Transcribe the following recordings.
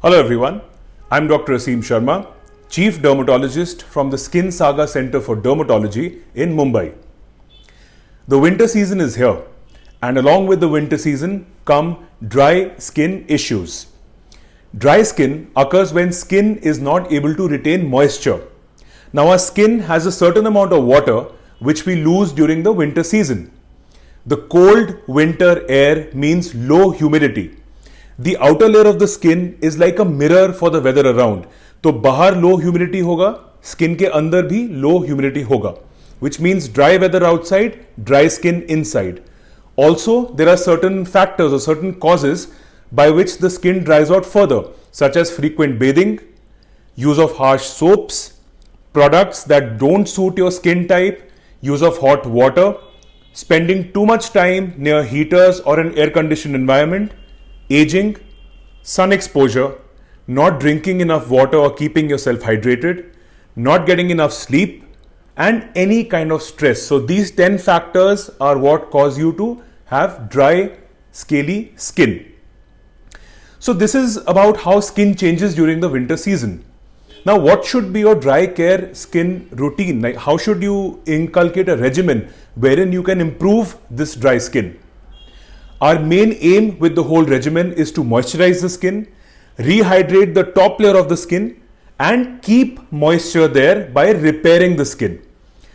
Hello everyone, I'm Dr. Aseem Sharma, Chief Dermatologist from the Skin Saga Center for Dermatology in Mumbai. The winter season is here, and along with the winter season come dry skin issues. Dry skin occurs when skin is not able to retain moisture. Now our skin has a certain amount of water which we lose during the winter season. The cold winter air means low humidity. The outer layer of the skin is like a mirror for the weather around. तो बाहर low humidity होगा, skin के अंदर भी low humidity होगा, which means dry weather outside, dry skin inside. Also, there are certain factors or certain causes by which the skin dries out further, such as frequent bathing, use of harsh soaps, products that don't suit your skin type, use of hot water, spending too much time near heaters or an air-conditioned environment, aging, sun exposure, not drinking enough water or keeping yourself hydrated, not getting enough sleep, and any kind of stress. So these 10 factors are what cause you to have dry, scaly skin. So this is about how skin changes during the winter season. Now, what should be your dry care skin routine? Like, how should you inculcate a regimen wherein you can improve this dry skin? Our main aim with the whole regimen is to moisturize the skin, rehydrate the top layer of the skin, and keep moisture there by repairing the skin.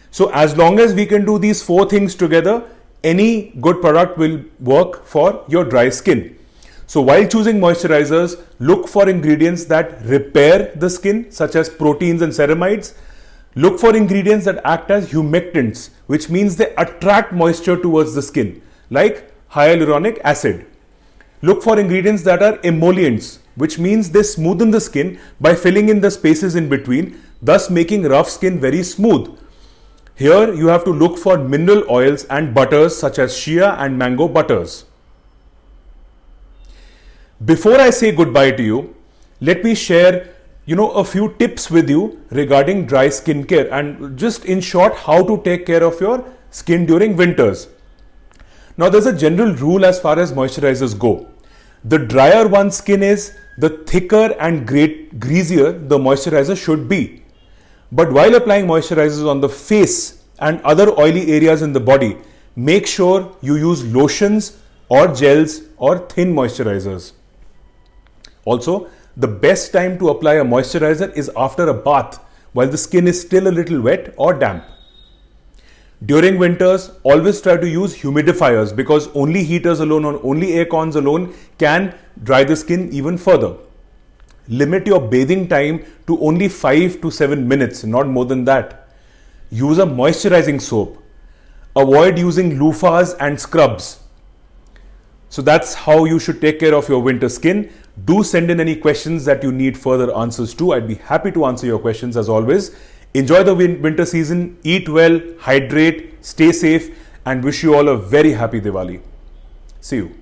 So as long as we can do these 4 things together, any good product will work for your dry skin. So while choosing moisturizers, look for ingredients that repair the skin, such as proteins and ceramides. Look for ingredients that act as humectants, which means they attract moisture towards the skin, like hyaluronic acid. Look for ingredients that are emollients, which means they smoothen the skin by filling in the spaces in between, thus making rough skin very smooth. Here you have to look for mineral oils and butters such as shea and mango butters. Before I say goodbye to you, let me share a few tips with you regarding dry skin care and just in short how to take care of your skin during winters. Now there's a general rule as far as moisturizers go. The drier one's skin is, the thicker and greasier the moisturizer should be. But while applying moisturizers on the face and other oily areas in the body, make sure you use lotions or gels or thin moisturizers. Also, the best time to apply a moisturizer is after a bath while the skin is still a little wet or damp. During winters, always try to use humidifiers because only heaters alone or only air cons alone can dry the skin even further. Limit your bathing time to only 5 to 7 minutes, not more than that. Use a moisturizing soap. Avoid using loofahs and scrubs. So that's how you should take care of your winter skin. Do send in any questions that you need further answers to. I'd be happy to answer your questions as always. Enjoy the winter season, eat well, hydrate, stay safe, and wish you all a very happy Diwali. See you.